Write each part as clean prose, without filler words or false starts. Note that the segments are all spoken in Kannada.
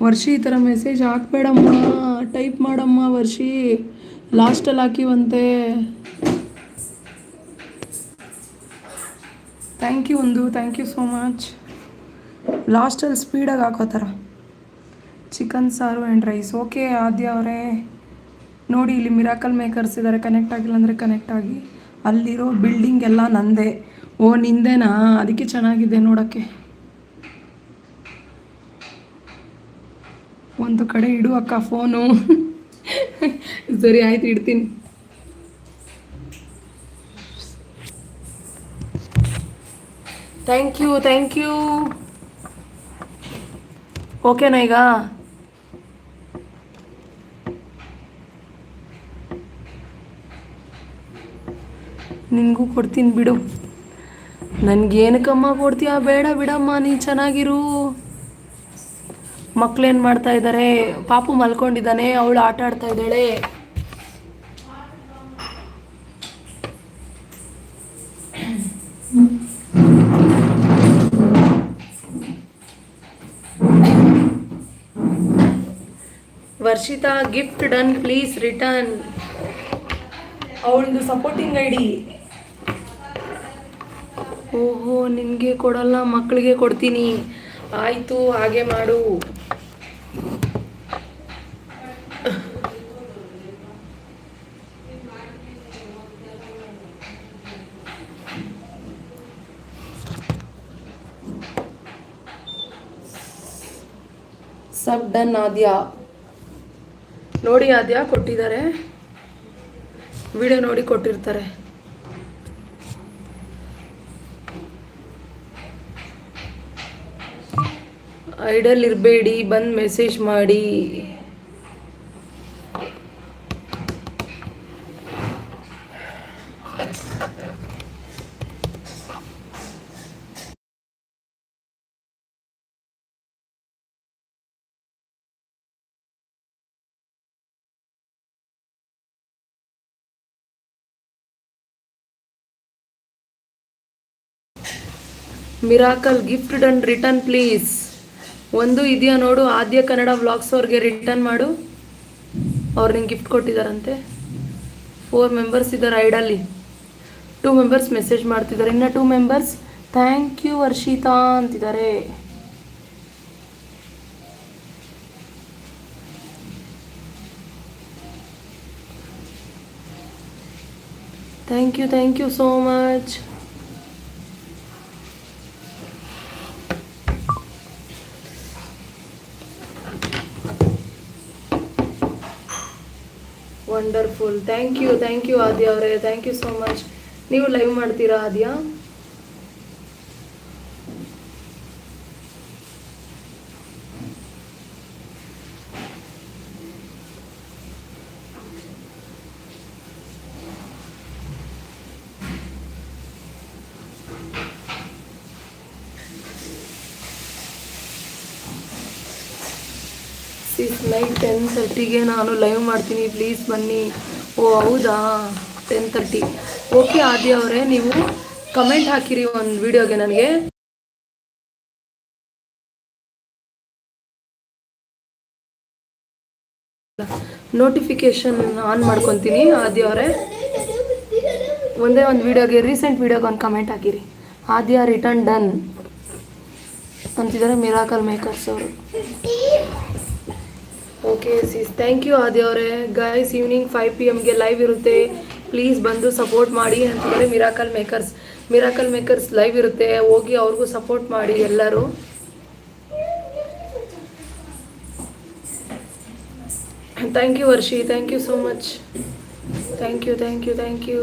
ವರ್ಷಿ ಈ ಥರ ಮೆಸೇಜ್ ಹಾಕ್ಬೇಡಮ್ಮ, ಟೈಪ್ ಮಾಡಮ್ಮ ವರ್ಷಿ, ಲಾಸ್ಟಲ್ಲಿ ಹಾಕಿವಂತೆ. ಥ್ಯಾಂಕ್ ಯು ಒಂದು, ಥ್ಯಾಂಕ್ ಯು ಸೋ ಮಚ್. ಲಾಸ್ಟಲ್ಲಿ ಸ್ಪೀಡಾಗಿ ಹಾಕೋ ಥರ. ಚಿಕನ್ ಸಾರು ಆ್ಯಂಡ್ ರೈಸ್. ಓಕೆ ಆದ್ಯ ಅವರೇ, ನೋಡಿ ಇಲ್ಲಿ ಮಿರಾಕಲ್ ಮೇಕರ್ಸ್ ಇದ್ದಾರೆ, ಕನೆಕ್ಟ್ ಆಗಿಲ್ಲ ಅಂದರೆ ಕನೆಕ್ಟ್ ಆಗಿ. ಅಲ್ಲಿರೋ ಬಿಲ್ಡಿಂಗ್ ಎಲ್ಲ ನಂದೇ. ಓ ನಿಂದೇನಾ, ಅದಕ್ಕೆ ಚೆನ್ನಾಗಿದೆ ನೋಡೋಕ್ಕೆ. ಒಂದು ಕಡೆ ಇಡು ಅಕ್ಕ ಫೋನು. ಸರಿ ಆಯ್ತು, ಇಡ್ತೀನಿ. Thank you, thank you. ಓಕೆನಾ ಈಗ? ನಿನಗೂ ಕೊಡ್ತೀನಿ ಬಿಡು. ನನಗೇನಕ್ಕಮ್ಮ ಕೊಡ್ತೀಯಾ? ಬೇಡ ಬಿಡಮ್ಮ, ನೀನು ಚೆನ್ನಾಗಿರು. ಮಕ್ಕಳೇನು ಮಾಡ್ತಾ ಇದ್ದಾರೆ? ಪಾಪು ಮಲ್ಕೊಂಡಿದ್ದಾನೆ, ಅವಳು ಆಟ ಆಡ್ತಾ ಇದ್ದಾಳೆ. Varshitha gift done, please return. ಅವಳದು ಸಪೋರ್ಟಿಂಗ್ ಐಡಿ. ಓಹೋ, ನಿನಗೆ ಕೊಡಲ್ಲ, ಮಕ್ಕಳಿಗೆ ಕೊಡ್ತೀನಿ. ಆಯಿತು, ಹಾಗೆ ಮಾಡು. ಸಬ್ ಡನ್ ಆದ್ಯಾ. ನೋಡಿ ಆದ್ಯಾ ಕೊಟ್ಟಿದ್ದಾರೆ, ವಿಡಿಯೋ ನೋಡಿ ಕೊಟ್ಟಿರ್ತಾರೆ. ಐಡಲ್ ಇರಬೇಡಿ, ಬಂದು ಮೆಸೇಜ್ ಮಾಡಿ. Miracle gift done, return please. ಒಂದು ಇದೆಯಾ ನೋಡು, ಆದ್ಯ ಕನ್ನಡ ವ್ಲಾಗ್ಸ್ ಅವ್ರಿಗೆ ರಿಟರ್ನ್ ಮಾಡು. ಅವ್ರು ನಿಂಗೆ ಗಿಫ್ಟ್ ಕೊಟ್ಟಿದ್ದಾರಂತೆ. 4 ಮೆಂಬರ್ಸ್ ಇದ್ದಾರೆ ಐಡಲ್ಲಿ. 2 ಮೆಂಬರ್ಸ್ ಮೆಸೇಜ್ ಮಾಡ್ತಿದ್ದಾರೆ, ಇನ್ನು 2 ಮೆಂಬರ್ಸ್ ಥ್ಯಾಂಕ್ ಯು ವರ್ಷಿತಾ ಅಂತಿದ್ದಾರೆ. Thank you so much. Wonderful, thank you Aadya ಅವರೇ, ಥ್ಯಾಂಕ್ ಯು ಸೋ ಮಚ್. ನೀವು ಲೈವ್ ಮಾಡ್ತೀರಾ ಆದ್ಯ? ನೈಟ್ 10:30ಗೆ ನಾನು ಲೈವ್ ಮಾಡ್ತೀನಿ, ಪ್ಲೀಸ್ ಬನ್ನಿ. ಓ ಹೌದಾ, 10:30. ಓಕೆ ಆದ್ಯ ಅವರೇ, ನೀವು ಕಮೆಂಟ್ ಹಾಕಿರಿ ಒಂದು ವಿಡಿಯೋಗೆ. ನನಗೆ ನೋಟಿಫಿಕೇಶನ್ ಆನ್ ಮಾಡ್ಕೊತೀನಿ. ಆದ್ಯ ಅವರೇ, ಒಂದೇ ಒಂದು ವಿಡಿಯೋಗೆ, ರೀಸೆಂಟ್ ವಿಡಿಯೋಗೆ ಒಂದು ಕಮೆಂಟ್ ಹಾಕಿರಿ. ಆದ್ಯ ರಿಟರ್ನ್ ಡನ್ ಅಂತಿದ್ದಾರೆ ಮಿರಾಕಲ್ ಮೇಕರ್ಸ್ ಅವರು. Okay Sis, thank you Aadya ಅವರೇ. ಗೈಸ್, ಈವ್ನಿಂಗ್ 5 PM ಲೈವ್ ಇರುತ್ತೆ, ಪ್ಲೀಸ್ ಬಂದು ಸಪೋರ್ಟ್ ಮಾಡಿ ಅಂತಿದ್ದಾರೆ ಮಿರಾಕಲ್ ಮೇಕರ್ಸ್ ಲೈವ್ ಇರುತ್ತೆ, ಹೋಗಿ ಅವ್ರಿಗೂ ಸಪೋರ್ಟ್ ಮಾಡಿ ಎಲ್ಲರೂ. Thank you Varshi, thank you so much. Thank you. Thank you.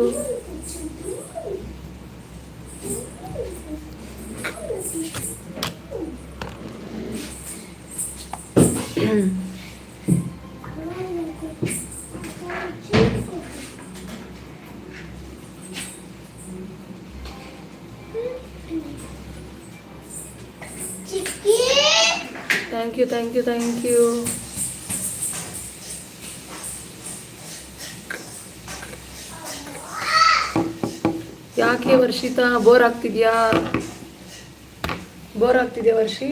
ಯಾಕೆ ವರ್ಷಿತಾ, ಬೋರ್ ಆಗ್ತಿದ್ಯಾ ವರ್ಷಿ?